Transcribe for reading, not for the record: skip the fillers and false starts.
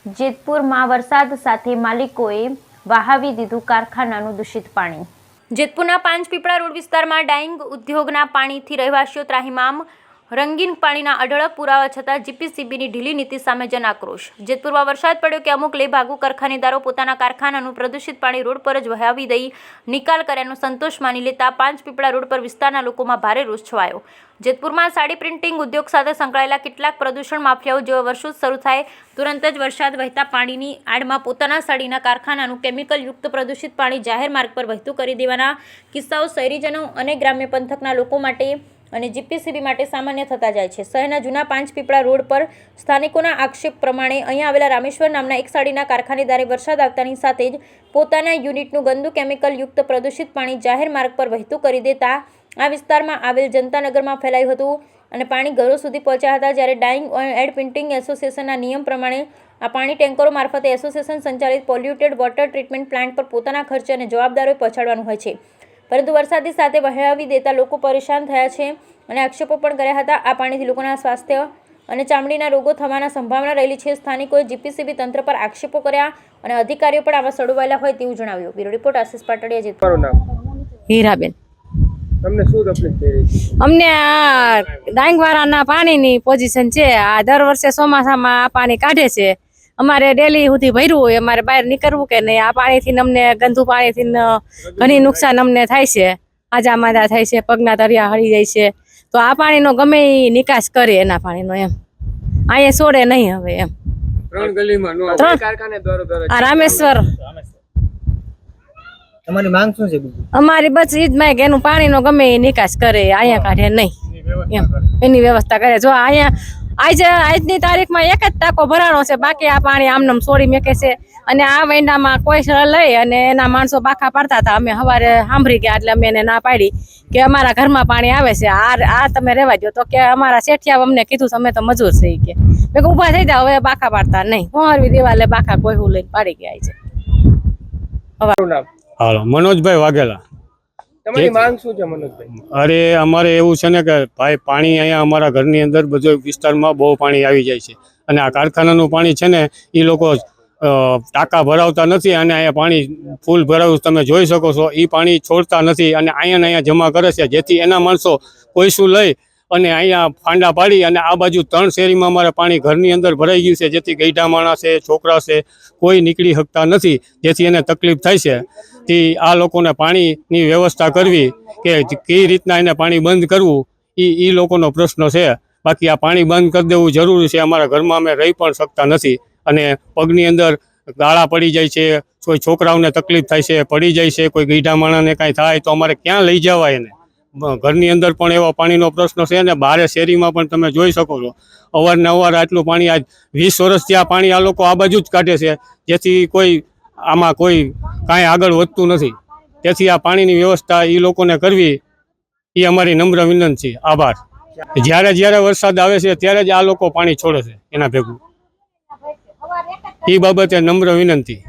જેતપુરમાં વરસાદ સાથે માલિકોએ વહાવી દીધું કારખાનાનું દૂષિત પાણી। જેતપુરના પાંચપીપળા રોડ વિસ્તારમાં ડાઇંગ ઉદ્યોગના પાણીથી રહેવાસીઓ ત્રાહિમામ। રંગીન પાણીના અઢળક પુરાવા છતાં જીપીસીબીની ઢીલી નીતિ સામે જન આક્રોશ। જેતપુરમાં વરસાદ પડ્યો કે અમુક લેભાગુ કારખાનેદારો પોતાના કારખાનાનું પ્રદૂષિત પાણી રોડ પર જ વહાવી દઈ નિકાલ કર્યાનો સંતોષ માની લેતા પાંચપીપળા રોડ પર વિસ્તારના લોકોમાં ભારે રોષ છવાયો। જેતપુરમાં સાડી પ્રિન્ટિંગ ઉદ્યોગ સાથે સંકળાયેલા કેટલાક પ્રદૂષણ માફિયાઓ જેવા વર્ષો શરૂ થાય તુરંત જ વરસાદ વહેતા પાણીની આડમાં પોતાના સાડીના કારખાનાનું કેમિકલયુક્ત પ્રદૂષિત પાણી જાહેર માર્ગ પર વહેતું કરી દેવાના કિસ્સાઓ શહેરીજનો અને ગ્રામ્ય પંથકના લોકો માટે અને જીપીસીબી માટે સામાન્ય થતા જાય છે। શહેરના જૂના પાંચપીપળા રોડ પર સ્થાનિકોના આક્ષેપ પ્રમાણે અહીંયા આવેલા રામેશ્વર નામના એક સાડીના કારખાનેદારે વરસાદ આવતાની સાથે જ પોતાના યુનિટનું ગંદુ કેમિકલયુક્ત પ્રદૂષિત પાણી જાહેર માર્ગ પર વહેતું કરી દેતા આ વિસ્તારમાં આવેલ જનતાનગરમાં ફેલાયું હતું અને પાણી ઘરો સુધી પહોંચ્યા હતા। જ્યારે ડાઇંગ એન્ડ પ્રિન્ટિંગ એસોસિએશનના નિયમ પ્રમાણે આ પાણી ટેન્કરો મારફતે એસોસિએશન સંચાલિત પોલ્યુટેડ વોટર ટ્રીટમેન્ટ પ્લાન્ટ પર પોતાના ખર્ચે અને જવાબદારોએ પહોંચાડવાનું હોય છે, પરંતુ વરસાદની સાથે વહાવી દેતા લોકો પરેશાન થયા છે અને આક્ષેપો પણ કર્યા હતા। આ પાણીથી લોકોના સ્વાસ્થ્ય અને ચામડીના રોગો થવાના સંભાવના રહેલી છે। સ્થાનિકોએ જીપીસીબી તંત્ર પર આક્ષેપો કર્યા અને અધિકારીઓ પણ આમાં સડવાયેલા હોય તેવું જણાવ્યું। Bureau report Ashish Patadiya, Jetpur. હીરાબેન, તમને શું તકલીફ થઈ રહી છે? અમને આ ડાંગવાળાના પાણીની પોઝિશન છે। આ દર વર્ષે ચોમાસામાં આ પાણી કાઢે છે। અમારે ડેલી સુધી ભર્યું હોય, અમારે બહાર નીકળવું કે નહીં। આ પાણીથી અમને ગંદુ પાણીથી ઘણી નુકસાન અમને થાય છે, આજા માદા થાય છે, પગના તળિયા હળી જાય છે। તો આ પાણીનો ગમે એ નિકાસ કરે એના પાણીનો એમ અહીંયા છોડે નહીં હવે એમ। ત્રણ ગલીમાં કારખાને આ રામેશ્વર તમારી માંગ શું છે? અમારી બસ ઈ જ માંગ, એનું પાણીનો ગમે એ નિકાસ કરે, અહીંયા કાઢે નહીં એમ, એની વ્યવસ્થા કરે। જો અહીંયા આજની તારીખમાં એક જ ટાંકો ભરાણો છે, બાકી આ પાણી આમનામ છોડી મેકે છે। અને આ વૈંડામાં કોઈ લઈ અને એના માણસો બાખા પાડતા હતા। અમે સવારે સાંભળી ગયા એટલે અમે એને ના પાડી કે અમારા ઘરમાં પાણી આવે છે, આ તમે રહેવા દો। તો કે અમારા શેઠિયા અમને કીધું તમે તો મજૂર છે કે મેં ઊભા થઈ જાવ, હવે બાખા પાડતા નહીં। હોરવી દિવાલે બાખા કોઈ હું લઈને પાડી ગયા છે। હાલો, મનોજભાઈ વાઘેલા। તમારી માંગ શું છે મનોજભાઈ? અરે અમારે એવું છે ને કે ભાઈ પાણી અહીંયા અમારા ઘરની અંદર બધો વિસ્તારમાં બહુ પાણી આવી જાય છે અને આ કારખાનાનું પાણી છે ને એ લોકો ટાંકા ભરાવતા નથી અને અહીંયા પાણી ફૂલ ભરાવું તમે જોઈ શકો છો। એ પાણી છોડતા નથી અને અહીંયા જમા કરે છે, જેથી એના માણસો કોઈ શું લઈ અને અહીંયા ફાંડા પાડી અને આ બાજુ ત્રણ શેરીમાં અમારે પાણી ઘરની અંદર ભરાઈ ગયું છે, જેથી ગઈઢા માણસ છે, છોકરા છે, કોઈ નીકળી શકતા નથી, જેથી એને તકલીફ થાય છે। તે આ લોકોને પાણીની વ્યવસ્થા કરવી કે કઈ રીતના એને પાણી બંધ કરવું એ લોકોનો પ્રશ્ન છે। બાકી આ પાણી બંધ કરી દેવું જરૂરી છે। અમારા ઘરમાં અમે રહી પણ શકતા નથી અને પગની અંદર ગાળા પડી જાય છે, કોઈ છોકરાઓને તકલીફ થાય છે, પડી જાય છે, કોઈ ગઈઢા માણસને કાંઈ થાય તો અમારે ક્યાં લઈ જવાય એને? ઘરની અંદર પણ એવો પાણીનો પ્રશ્ન છે અને બારે શેરીમાં પણ તમે જોઈ શકો છો અવારનવાર આટલું પાણી આજ 20 વર્ષથી આ પાણી આ લોકો આ બાજુ જ કાઢે છે, જેથી કોઈ આમાં કોઈ કાંઈ આગળ વધતું નથી। તેથી આ પાણીની વ્યવસ્થા એ લોકોને કરવી એ અમારી નમ્ર વિનંતી છે। આભાર। જ્યારે વરસાદ આવે છે ત્યારે જ આ લોકો પાણી છોડે છે એના ભેગું, એ બાબતે નમ્ર વિનંતી।